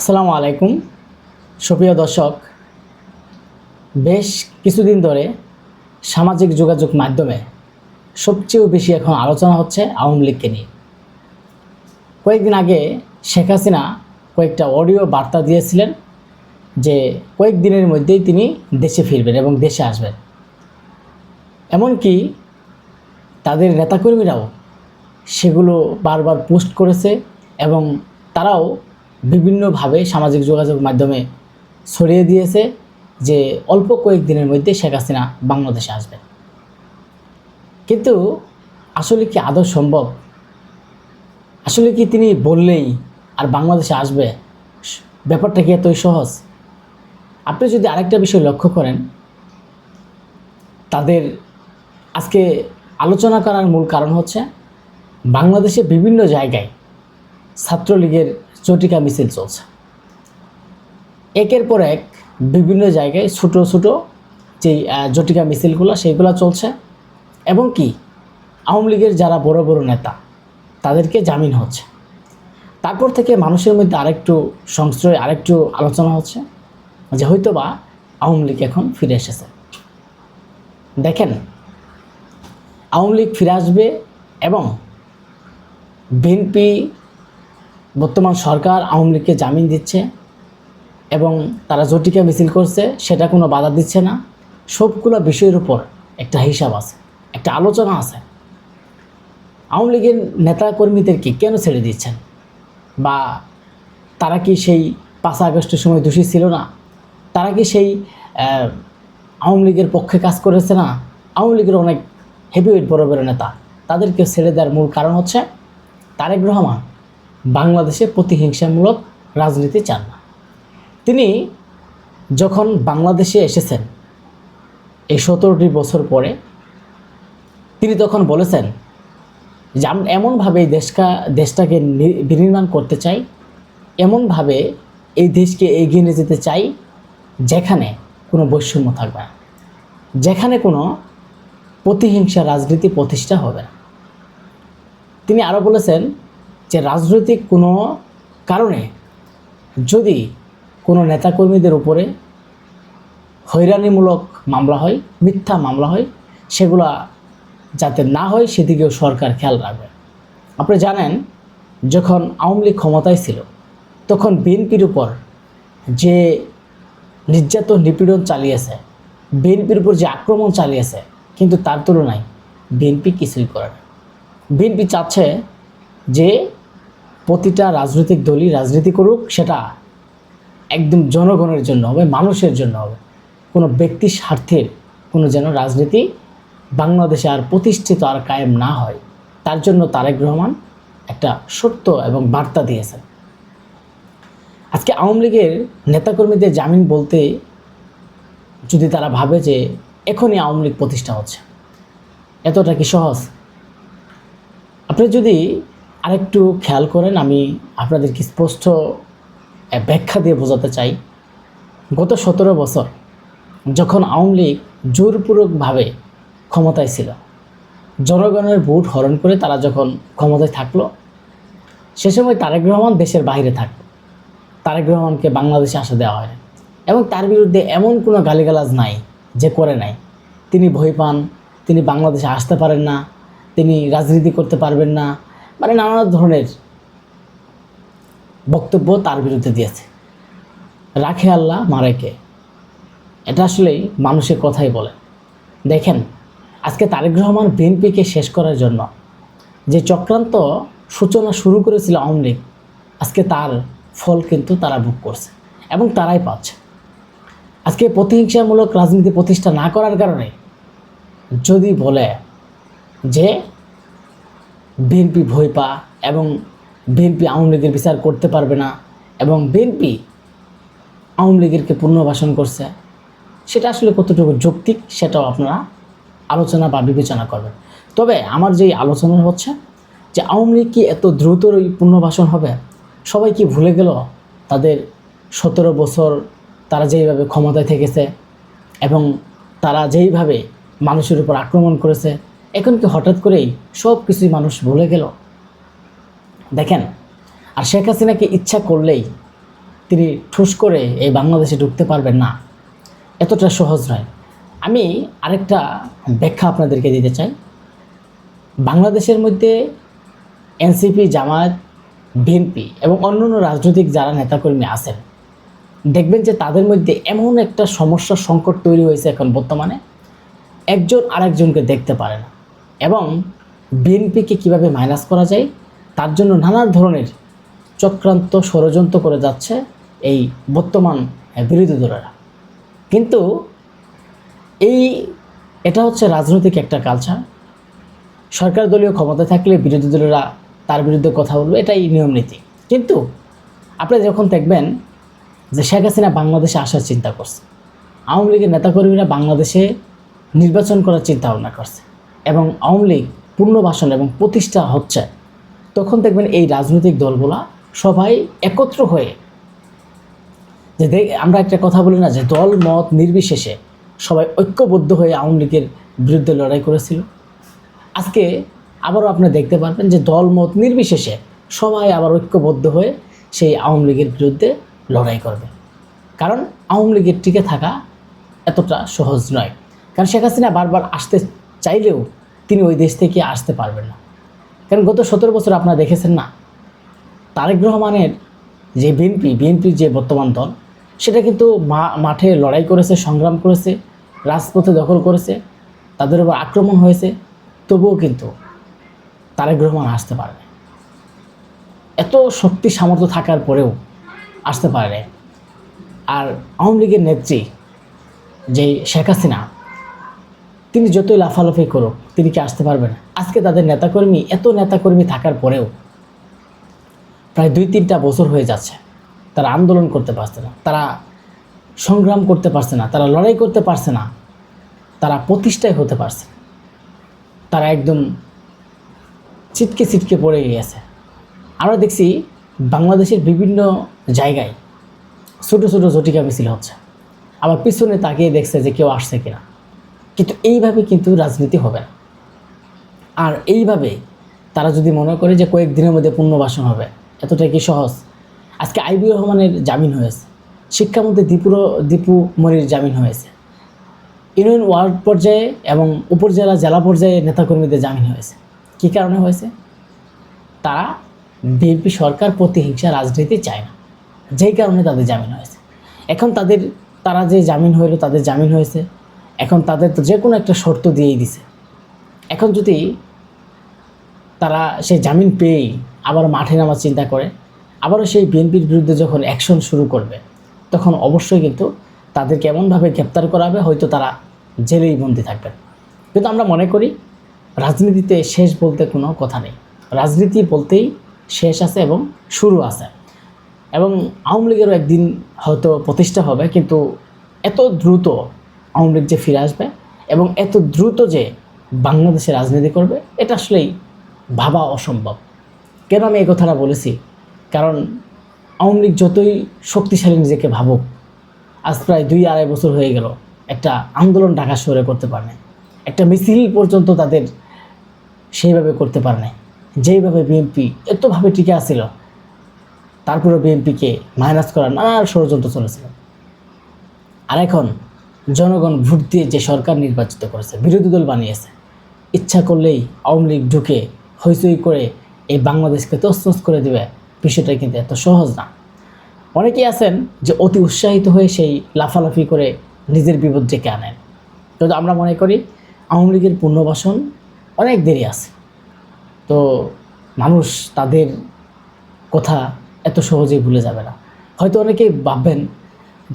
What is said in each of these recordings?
আসসালামু আলাইকুম সুপ্রিয় দর্শক, বেশ কিছুদিন ধরে সামাজিক যোগাযোগ মাধ্যমে সবচেয়ে বেশি এখন আলোচনা হচ্ছে আওয়ামী লীগকে নিয়ে। কয়েকদিন আগে শেখ হাসিনা কয়েকটা অডিও বার্তা দিয়েছিলেন যে কয়েকদিনের মধ্যেই তিনি দেশে ফিরবেন এবং দেশে আসবেন। এমনকি তাদের নেতাকর্মীরাও সেগুলো বারবার পোস্ট করেছে এবং তারাও বিভিন্নভাবে সামাজিক যোগাযোগ মাধ্যমে ছড়িয়ে দিয়েছে যে অল্প কয়েকদিনের মধ্যে শেখ হাসিনা বাংলাদেশে আসবেন। কিন্তু আসলে কি আদৌ সম্ভব? আসলে কি তিনি বললেই আর বাংলাদেশে আসবে? ব্যাপারটা কি এতই সহজ? আপনি যদি আরেকটা বিষয় লক্ষ্য করেন, তাদের আজকে আলোচনা করার মূল কারণ হচ্ছে বাংলাদেশে বিভিন্ন জায়গায় ছাত্রলীগের ঝটিকা মিছিল চলছে। একের পর এক বিভিন্ন জায়গায় ছোটো ছোটো যেই ঝটিকা মিছিলগুলো সেইগুলো চলছে এবং কি আওয়ামী লীগের যারা বড় বড় নেতা তাদেরকে জামিন হচ্ছে। তারপর থেকে মানুষের মধ্যে আরেকটু সংশয়, আরেকটু আলোচনা হচ্ছে যে হয়তো বা আওয়ামী লীগ এখন ফিরে এসেছে। দেখেন, আওয়ামী লীগ ফিরে আসবে এবং বিএনপি বর্তমান সরকার আওয়ামী লীগকে জামিন দিচ্ছে এবং তারা ঝটিকা মিছিল করছে, সেটা কোনো বাধা দিচ্ছে না। সবগুলো বিষয়ের উপর একটা হিসাব আছে, একটা আলোচনা আছে। আওয়ামী লীগের নেতাকর্মীদেরকে কেন ছেড়ে দিচ্ছেন? বা তারা কি সেই 5 আগস্টের সময় দোষী ছিল না? তারা কি সেই আওয়ামী লীগের পক্ষে কাজ করেছে না? আওয়ামী লীগের অনেক হেভিওয়েট বড় বড় নেতা, তাদেরকে ছেড়ে দেওয়ার মূল কারণ হচ্ছে তারেক রহমান বাংলাদেশে প্রতিহিংসামূলক রাজনীতি চান না। তিনি যখন বাংলাদেশে এসেছেন এই 17টি বছর পরে, তিনি তখন বলেছেন যে আমি এমনভাবে এই দেশটাকে বিনির্মাণ করতে চাই, এমনভাবে এই দেশকে এগিয়ে নিয়ে যেতে চাই যেখানে কোনো বৈষম্য থাকবে না, যেখানে কোনো প্রতিহিংসা রাজনীতি প্রতিষ্ঠা হবে না। তিনি আরও বলেছেন যে রাজনৈতিক কোনো কারণে যদি কোনো নেতাকর্মীদের উপরে হয়রানিমূলক মামলা হয়, মিথ্যা মামলা হয়, সেগুলা যাতে না হয় সেদিকেও সরকার খেয়াল রাখবে। আপনি জানেন, যখন আওয়ামী লীগ ক্ষমতায় ছিল তখন বিএনপির উপর যে নির্যাতন নিপীড়ন চালিয়েছে, বিএনপির উপর যে আক্রমণ চালিয়েছে, কিন্তু তার তুলনায় বিএনপি কিছুই করে না। বিএনপি চাচ্ছে যে প্রতিটা রাজনৈতিক দলই রাজনীতি করুক, সেটা একদম জনগণের জন্য হবে, মানুষের জন্য হবে। কোনো ব্যক্তি স্বার্থের কোনো যেন রাজনীতি বাংলাদেশে আর প্রতিষ্ঠিত আর কায়েম না হয়, তার জন্য তারেক রহমান একটা সত্য এবং বার্তা দিয়েছেন। আজকে আওয়ামী লীগের নেতাকর্মীদের জামিন বলতে যদি তারা ভাবে যে এখনই আওয়ামী লীগ প্রতিষ্ঠা হচ্ছে, এতটা কি সহজ? আপনি যদি আরেকটু খেয়াল করেন, আমি আপনাদেরকে স্পষ্ট ব্যাখ্যা দিয়ে বোঝাতে চাই। গত 17 বছর যখন আওয়ামী লীগ জোরপূর্বকভাবে ক্ষমতায় ছিল, জনগণের ভোট হরণ করে তারা যখন ক্ষমতায় থাকলো, সে সময় তারেক রহমান দেশের বাইরে থাকলো। তারেক রহমানকে বাংলাদেশে আসা দেওয়া হয় এবং তার বিরুদ্ধে এমন কোনো গালিগালাজ নাই যে করে নাই। তিনি ভয় পান, তিনি বাংলাদেশে আসতে পারেন না, তিনি রাজনীতি করতে পারবেন না, মানে নানা ধরনের বক্তব্য তার বিরুদ্ধে দিয়েছে। রাখে আল্লাহ, মারে কে, এটা আসলেই মানুষের কথাই বলে। দেখেন, আজকে তারেক রহমান বিএনপিকে শেষ করার জন্য যে চক্রান্ত সূচনা শুরু করেছিল আওয়ামী লীগ, আজকে তার ফল কিন্তু তারা ভোগ করছে এবং তারাই পাচ্ছে। আজকে প্রতিহিংসামূলক রাজনীতি প্রতিষ্ঠা না করার কারণে যদি বলে যে বিএনপি ভয় পা এবং বিএনপি আওয়ামী লীগের বিচার করতে পারবে না এবং বিএনপি আওয়ামী লীগেরকে পুনর্বাসন করছে, সেটা আসলে কতটুকু যৌক্তিক সেটাও আপনারা আলোচনা বা বিবেচনা করবেন। তবে আমার যেই আলোচনা হচ্ছে যে আওয়ামী লীগ কি এত দ্রুতই পুনর্বাসন হবে? সবাই কি ভুলে গেল তাদের 17 বছর তারা যেইভাবে ক্ষমতায় থেকেছে এবং তারা যেইভাবে মানুষের উপর আক্রমণ করেছে? এখন কি হঠাৎ করেই সব কিছুই মানুষ ভুলে গেল? দেখেন, আর শেখ হাসিনাকে ইচ্ছা করলেই তিনি ঠুস করে এই বাংলাদেশে ঢুকতে পারবেন না, এতটা সহজ নয়। আমি আরেকটা ব্যাখ্যা আপনাদেরকে দিতে চাই। বাংলাদেশের মধ্যে এনসিপি, জামায়াত, বিএনপি এবং অন্যান্য রাজনৈতিক যারা নেতাকর্মী আছেন, দেখবেন যে তাদের মধ্যে এমন একটা সমস্যা সংকট তৈরি হয়েছে এখন বর্তমানে, একজন আরেকজনকে দেখতে পারে না এবং বিএনপিকে কিভাবে মাইনাস করা যায় তার জন্য নানা ধরনের চক্রান্ত ষড়যন্ত্র করে যাচ্ছে এই বর্তমান বিরোধী দলেরা। কিন্তু এটা হচ্ছে রাজনৈতিক একটা কালচার। সরকার দলীয় ক্ষমতা থাকলে বিরোধী দলেরা তার বিরুদ্ধে কথা বলবে, এটাই নিয়ম নীতি। কিন্তু আপনি যখন দেখবেন যে শেখ হাসিনা বাংলাদেশে আসার চিন্তা করছে, আওয়ামী লীগের নেতাকর্মীরা বাংলাদেশে নির্বাচন করার চিন্তা ভাবনা করছে এবং আওয়ামী লীগ পুনর্বাসন এবং প্রতিষ্ঠা হচ্ছে, তখন দেখবেন এই রাজনৈতিক দলগুলা সবাই একত্র হয়ে, যে আমরা একটা কথা বলি না যে দল মত নির্বিশেষে সবাই ঐক্যবদ্ধ হয়ে আওয়ামী লীগের বিরুদ্ধে লড়াই করেছিল। আজকে আবারও আপনি দেখতে পারবেন যে দল মত নির্বিশেষে সবাই আবার ঐক্যবদ্ধ হয়ে সেই আওয়ামী লীগের বিরুদ্ধে লড়াই করবে। কারণ আওয়ামী লীগের টিকে থাকা এতটা সহজ নয়। কারণ শেখ হাসিনা বারবার আসতে চাইলেও তিনি ওই দেশ থেকে আসতে পারবেন না। কারণ গত 17 বছর আপনারা দেখেছেন না, তারেক রহমানের যে বিএনপির যে বর্তমান দল, সেটা কিন্তু মাঠে লড়াই করেছে, সংগ্রাম করেছে, রাজপথে দখল করেছে, তাদের উপর আক্রমণ হয়েছে, তবুও কিন্তু তারেক রহমান আসতে পারে না। এত শক্তি সামর্থ্য থাকার পরেও আসতে পারে। আর আওয়ামী লীগের নেত্রী যে শেখ হাসিনা, তিনি যতই লাফালাফি করুক, তিনি কি আসতে পারবেন? আজকে তাদের এত নেতাকর্মী থাকার পরেও প্রায় 2-3টা বছর হয়ে যাচ্ছে, তারা আন্দোলন করতে পারছে না, তারা সংগ্রাম করতে পারছে না, তারা লড়াই করতে পারছে না, তারা প্রতিষ্ঠায় হতে পারছে, তারা একদম ছিটকে পড়ে গিয়েছে। আমরা দেখছি বাংলাদেশের বিভিন্ন জায়গায় ছোটো ছোটো ঝটিকা মিছিল হচ্ছে, আবার পিছনে তাকিয়ে দেখছে যে কেউ আসছে কিনা। কিন্তু এইভাবে কিন্তু রাজনীতি হবে না। আর এইভাবে তারা যদি মনে করে যে কয়েকদিনের মধ্যে পুনর্বাসন হবে, এতটাই কি সহজ? আজকে আইবি রহমানের জামিন হয়েছে, শিক্ষামন্ত্রী দীপু মনির জামিন হয়েছে, ইউনিয়ন ওয়ার্ড পর্যায়ে এবং উপজেলা জেলা পর্যায়ে নেতাকর্মীদের জামিন হয়েছে। কী কারণে হয়েছে? তারা বিএনপি সরকার প্রতিহিংসা রাজনীতি চায় না, যেই কারণে তাদের জামিন হয়েছে। এখন তারা যে জামিন হইল, তাদের জামিন হয়েছে, এখন তাদের তো যে কোনো একটা শর্ত দিয়েই দিছে। এখন যদি তারা সেই জামিন পেয়েই আবার মাঠে নামার চিন্তা করে, আবারও সেই বিএনপির বিরুদ্ধে যখন অ্যাকশন শুরু করবে, তখন অবশ্যই কিন্তু তাদেরকে এমনভাবে গ্রেপ্তার করা হবে, হয়তো তারা জেলেই বন্দী থাকবেন। কিন্তু আমরা মনে করি রাজনীতিতে শেষ বলতে কোনো কথা নেই। রাজনীতি বলতেই শেষ আছে এবং শুরু আছে, এবং আওয়ামী লীগেরও একদিন হয়তো প্রতিষ্ঠা হবে। কিন্তু এত দ্রুত আওয়ামী লীগ যে ফিরে আসবে এবং এত দ্রুত যে বাংলাদেশে রাজনীতি করবে, এটা আসলেই ভাবা অসম্ভব। কেন আমি এই কথাটা বলেছি? কারণ আওয়ামী লীগ যতই শক্তিশালী নিজেকে ভাবুক, আজ প্রায় 2-2.5 বছর হয়ে গেল একটা আন্দোলন ঢাকা শহরে করতে পারে না, একটা মিছিল পর্যন্ত তাদের সেইভাবে করতে পারে না, যেইভাবে বিএনপি এতভাবে টিকে আসছিল। তারপরে বিএনপিকে মাইনাস করার নানা ষড়যন্ত্র চলেছিল। আর এখন জনগণ ভোট দিয়ে যে সরকার নির্বাচিত করেছে, বিরোধী দল বানিয়েছে, ইচ্ছা করলেই আওয়ামী লীগ ঢুকে হইচই করে এই বাংলাদেশকে তছনছ করে দেবে, বিষয়টা কিন্তু এত সহজ না। অনেকেই আছেন যে অতি উৎসাহিত হয়ে সেই লাফালাফি করে নিজের বিপদ ডেকে আনেন। কিন্তু আমরা মনে করি আওয়ামী লীগের পুনর্বাসন অনেক দেরি আছে। তো মানুষ তাদের কথা এত সহজেই ভুলে যাবে না। হয়তো অনেকেই ভাববেন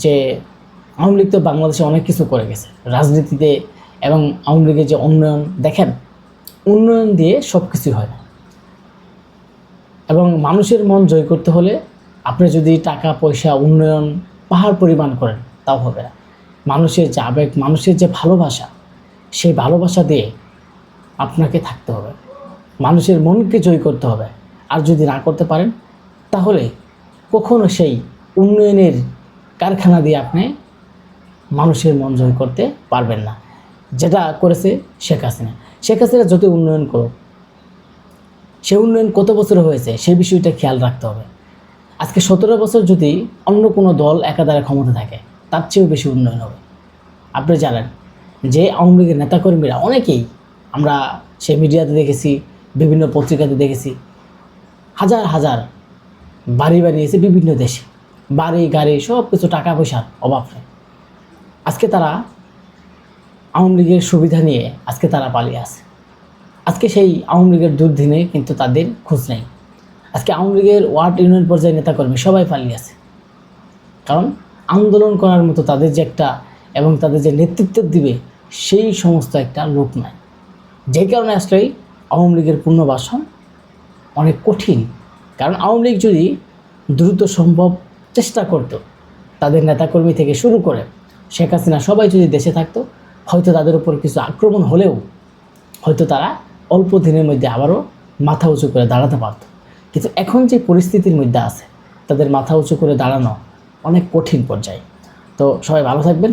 যে আওয়ামী লীগ তো বাংলাদেশে অনেক কিছু করে গেছে রাজনীতিতে, এবং আওয়ামী লীগের যে উন্নয়ন, দেখেন উন্নয়ন দিয়ে সব কিছুই হয় না। এবং মানুষের মন জয় করতে হলে আপনি যদি টাকা পয়সা উন্নয়ন পাহাড় পরিমাণ করেন, তাও হবে না। মানুষের যে আবেগ, মানুষের যে ভালোবাসা, সেই ভালোবাসা দিয়ে আপনাকে থাকতে হবে, মানুষের মনকে জয় করতে হবে। আর যদি না করতে পারেন, তাহলে কখনো সেই উন্নয়নের কারখানা দিয়ে আপনি মানুষের মন জয় করতে পারবেন না, যেটা করেছে শেখ হাসিনা। শেখ হাসিনা যত উন্নয়ন করুক, সে উন্নয়ন কত বছর হয়েছে সেই বিষয়টা খেয়াল রাখতে হবে। আজকে 17 বছর যদি অন্য কোনো দল একাধারে ক্ষমতা থাকে তার চেয়েও বেশি উন্নয়ন হবে। আপনি জানেন যে আওয়ামী লীগের নেতাকর্মীরা অনেকেই, আমরা সে মিডিয়াতে দেখেছি, বিভিন্ন পত্রিকাতে দেখেছি, হাজার হাজার বাড়ি বানিয়েছে বিভিন্ন দেশে, বাড়ি গাড়ি সব কিছু, টাকা পয়সার অভাব নেই। আজকে তারা আওয়ামী লীগের সুবিধা নিয়ে আজকে তারা পালিয়ে আছে। আজকে সেই আওয়ামী লীগের দুর্দিনে কিন্তু তাদের খোঁজ নেই। আজকে আওয়ামী লীগের ওয়ার্ড ইউনিয়ন পর্যায়ে নেতাকর্মী সবাই পালিয়ে আছে, কারণ আন্দোলন করার মতো তাদের যে একটা, এবং তাদের যে নেতৃত্ব দিবে সেই সমস্ত একটা লোক নাই। যে কারণে আসলে আওয়ামী লীগের পুনর্বাসন অনেক কঠিন। কারণ আওয়ামী লীগ যদি দ্রুত সম্ভব চেষ্টা করত, তাদের নেতাকর্মী থেকে শুরু করে শেখ হাসিনা সবাই যদি দেশে থাকতো, হয়তো তাদের উপর কিছু আক্রমণ হলেও হয়তো তারা অল্প দিনের মধ্যে আবারও মাথা উঁচু করে দাঁড়াতে পারত। কিন্তু এখন যে পরিস্থিতির মধ্যে আছে, তাদের মাথা উঁচু করে দাঁড়ানো অনেক কঠিন পর্যায়ে। তো সবাই ভালো থাকবেন।